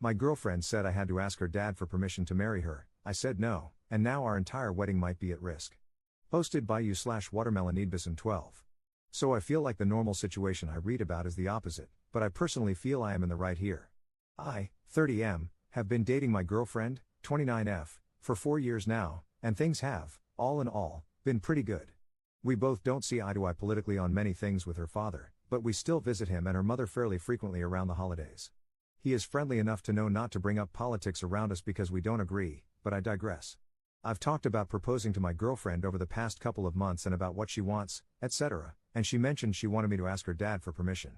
My girlfriend said I had to ask her dad for permission to marry her. I said no, and now our entire wedding might be at risk. Posted by you/watermelonidbism12. So I feel like the normal situation I read about is the opposite, but I personally feel I am in the right here. I, 30M, have been dating my girlfriend, 29F, for 4 years now, and things have, all in all, been pretty good. We both don't see eye to eye politically on many things with her father, but we still visit him and her mother fairly frequently around the holidays. He is friendly enough to know not to bring up politics around us because we don't agree, but I digress. I've talked about proposing to my girlfriend over the past couple of months and about what she wants, etc., and she mentioned she wanted me to ask her dad for permission.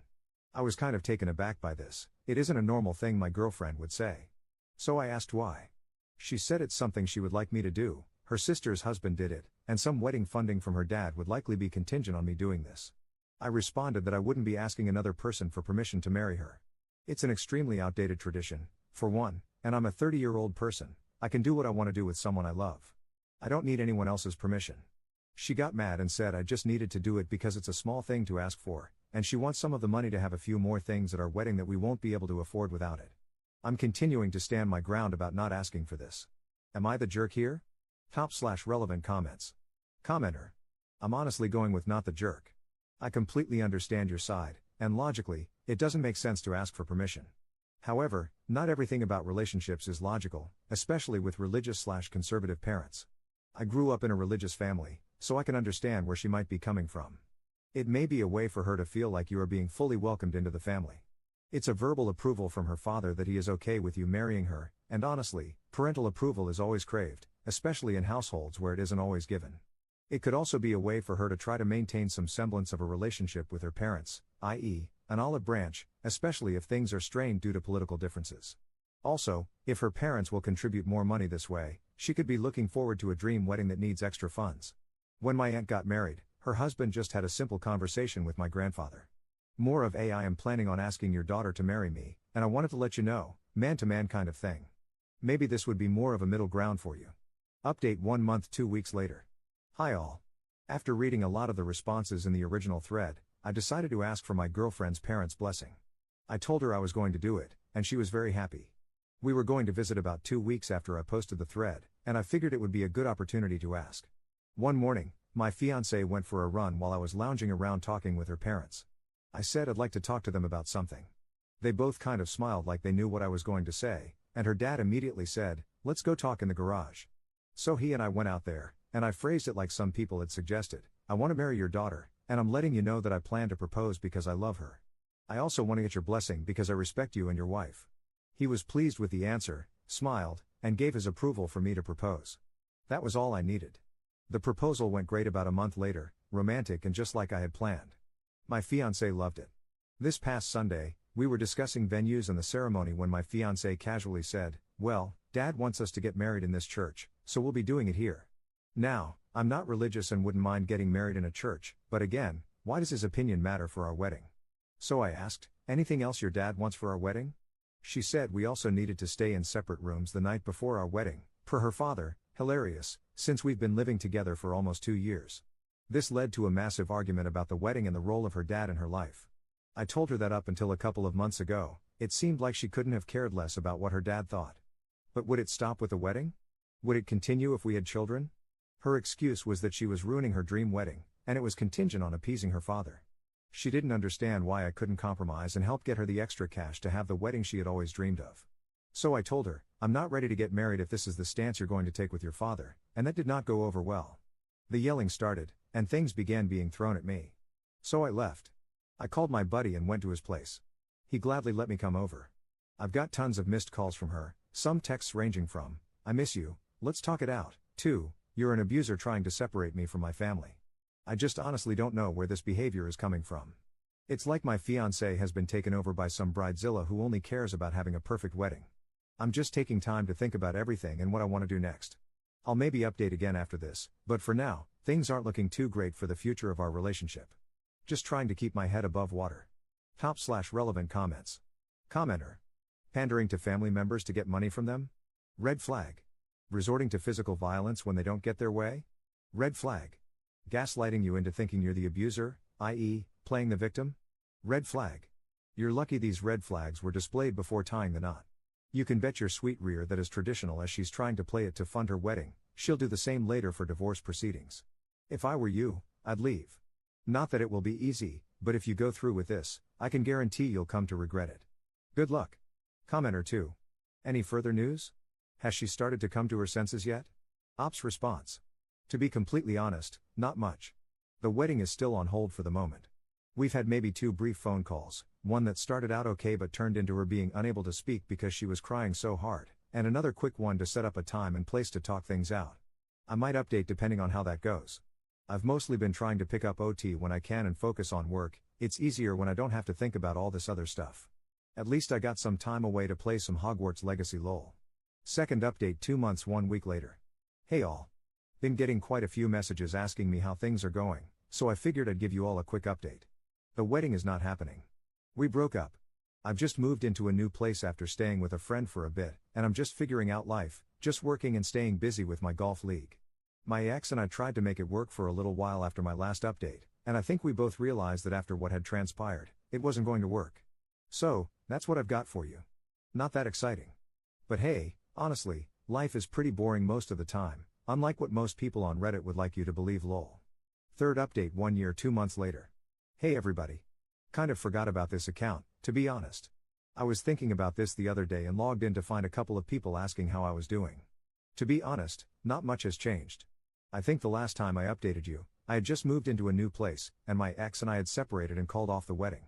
I was kind of taken aback by this. It isn't a normal thing my girlfriend would say. So I asked why. She said it's something she would like me to do, her sister's husband did it, and some wedding funding from her dad would likely be contingent on me doing this. I responded that I wouldn't be asking another person for permission to marry her. It's an extremely outdated tradition, for one, and I'm a 30-year-old person. I can do what I want to do with someone I love. I don't need anyone else's permission. She got mad and said I just needed to do it because it's a small thing to ask for, and she wants some of the money to have a few more things at our wedding that we won't be able to afford without it. I'm continuing to stand my ground about not asking for this. Am I the jerk here? Top/relevant comments. Commenter. I'm honestly going with not the jerk. I completely understand your side, and logically, it doesn't make sense to ask for permission. However, not everything about relationships is logical, especially with religious/conservative parents. I grew up in a religious family, so I can understand where she might be coming from. It may be a way for her to feel like you are being fully welcomed into the family. It's a verbal approval from her father that he is okay with you marrying her, and honestly, parental approval is always craved, especially in households where it isn't always given. It could also be a way for her to try to maintain some semblance of a relationship with her parents, i.e., an olive branch, especially if things are strained due to political differences. Also, if her parents will contribute more money this way, she could be looking forward to a dream wedding that needs extra funds. When my aunt got married, her husband just had a simple conversation with my grandfather. More of I am planning on asking your daughter to marry me, and I wanted to let you know, man-to-man kind of thing. Maybe this would be more of a middle ground for you. Update 1 month 2 weeks later. Hi all. After reading a lot of the responses in the original thread, I decided to ask for my girlfriend's parents' blessing. I told her I was going to do it, and she was very happy. We were going to visit about 2 weeks after I posted the thread, and I figured it would be a good opportunity to ask. One morning, my fiancée went for a run while I was lounging around talking with her parents. I said I'd like to talk to them about something. They both kind of smiled like they knew what I was going to say, and her dad immediately said, "Let's go talk in the garage." So he and I went out there, and I phrased it like some people had suggested, "I want to marry your daughter, and I'm letting you know that I plan to propose because I love her. I also want to get your blessing because I respect you and your wife." He was pleased with the answer, smiled, and gave his approval for me to propose. That was all I needed. The proposal went great about a month later, romantic and just like I had planned. My fiancé loved it. This past Sunday, we were discussing venues and the ceremony when my fiancé casually said, "Well, Dad wants us to get married in this church, so we'll be doing it here." Now, I'm not religious and wouldn't mind getting married in a church, but again, why does his opinion matter for our wedding? So I asked, "Anything else your dad wants for our wedding?" She said we also needed to stay in separate rooms the night before our wedding, per her father. Hilarious, since we've been living together for almost 2 years. This led to a massive argument about the wedding and the role of her dad in her life. I told her that up until a couple of months ago, it seemed like she couldn't have cared less about what her dad thought. But would it stop with the wedding? Would it continue if we had children? Her excuse was that she was ruining her dream wedding, and it was contingent on appeasing her father. She didn't understand why I couldn't compromise and help get her the extra cash to have the wedding she had always dreamed of. So I told her, "I'm not ready to get married if this is the stance you're going to take with your father," and that did not go over well. The yelling started, and things began being thrown at me. So I left. I called my buddy and went to his place. He gladly let me come over. I've got tons of missed calls from her, some texts ranging from, "I miss you, let's talk it out," to, "You're an abuser trying to separate me from my family." I just honestly don't know where this behavior is coming from. It's like my fiancé has been taken over by some bridezilla who only cares about having a perfect wedding. I'm just taking time to think about everything and what I want to do next. I'll maybe update again after this, but for now, things aren't looking too great for the future of our relationship. Just trying to keep my head above water. Top/relevant comments. Commenter. Pandering to family members to get money from them? Red flag. Resorting to physical violence when they don't get their way? Red flag. Gaslighting you into thinking you're the abuser, i.e., playing the victim? Red flag. You're lucky these red flags were displayed before tying the knot. You can bet your sweet rear that as traditional as she's trying to play it to fund her wedding, she'll do the same later for divorce proceedings. If I were you, I'd leave. Not that it will be easy, but if you go through with this, I can guarantee you'll come to regret it. Good luck. Commenter 2. Any further news? Has she started to come to her senses yet? Ops response. To be completely honest, not much. The wedding is still on hold for the moment. We've had maybe 2 brief phone calls, one that started out okay but turned into her being unable to speak because she was crying so hard, and another quick one to set up a time and place to talk things out. I might update depending on how that goes. I've mostly been trying to pick up OT when I can and focus on work. It's easier when I don't have to think about all this other stuff. At least I got some time away to play some Hogwarts Legacy lol. Second update 2 months 1 week later. Hey all. Been getting quite a few messages asking me how things are going, so I figured I'd give you all a quick update. The wedding is not happening. We broke up. I've just moved into a new place after staying with a friend for a bit, and I'm just figuring out life, just working and staying busy with my golf league. My ex and I tried to make it work for a little while after my last update, and I think we both realized that after what had transpired, it wasn't going to work. So, that's what I've got for you. Not that exciting. But hey, honestly, life is pretty boring most of the time, unlike what most people on Reddit would like you to believe lol. Third update 1 year 2 months later. Hey everybody. Kind of forgot about this account, to be honest. I was thinking about this the other day and logged in to find a couple of people asking how I was doing. To be honest, not much has changed. I think the last time I updated you, I had just moved into a new place, and my ex and I had separated and called off the wedding.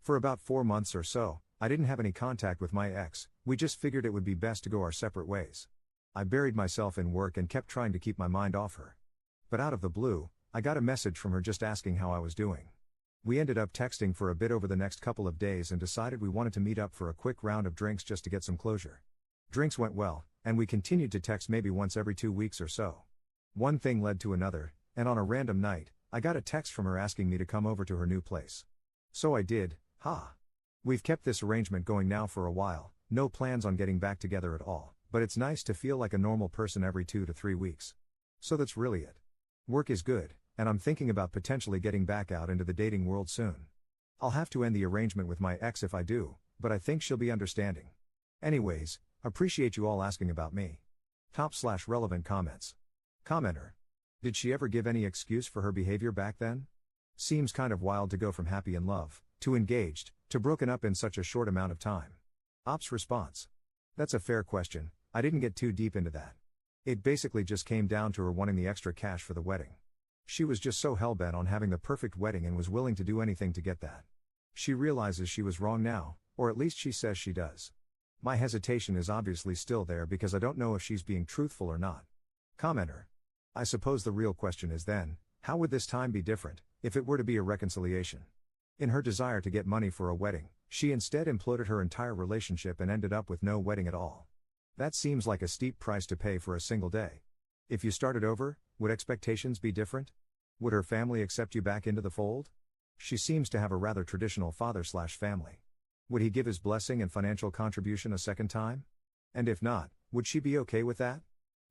For about 4 months or so, I didn't have any contact with my ex, we just figured it would be best to go our separate ways. I buried myself in work and kept trying to keep my mind off her. But out of the blue, I got a message from her just asking how I was doing. We ended up texting for a bit over the next couple of days and decided we wanted to meet up for a quick round of drinks just to get some closure. Drinks went well, and we continued to text maybe once every 2 weeks or so. One thing led to another, and on a random night, I got a text from her asking me to come over to her new place. So I did, We've kept this arrangement going now for a while, no plans on getting back together at all, but it's nice to feel like a normal person every 2 to 3 weeks. So that's really it. Work is good, and I'm thinking about potentially getting back out into the dating world soon. I'll have to end the arrangement with my ex if I do, but I think she'll be understanding. Anyways, appreciate you all asking about me. Top/relevant comments. Commenter. Did she ever give any excuse for her behavior back then? Seems kind of wild to go from happy in love, to engaged, to broken up in such a short amount of time. Ops response. That's a fair question, I didn't get too deep into that. It basically just came down to her wanting the extra cash for the wedding. She was just so hellbent on having the perfect wedding and was willing to do anything to get that. She realizes she was wrong now, or at least she says she does. My hesitation is obviously still there because I don't know if she's being truthful or not. Commenter. I suppose the real question is then, how would this time be different, if it were to be a reconciliation? In her desire to get money for a wedding, she instead imploded her entire relationship and ended up with no wedding at all. That seems like a steep price to pay for a single day. If you started over, would expectations be different? Would her family accept you back into the fold? She seems to have a rather traditional father/family. Would he give his blessing and financial contribution a second time? And if not, would she be okay with that?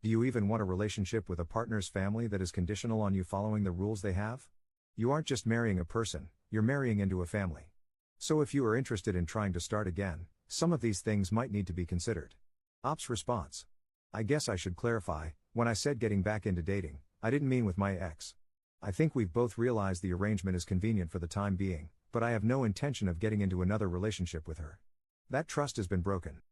Do you even want a relationship with a partner's family that is conditional on you following the rules they have? You aren't just marrying a person, you're marrying into a family. So if you are interested in trying to start again, some of these things might need to be considered. Ops response. I guess I should clarify, when I said getting back into dating, I didn't mean with my ex. I think we've both realized the arrangement is convenient for the time being, but I have no intention of getting into another relationship with her. That trust has been broken.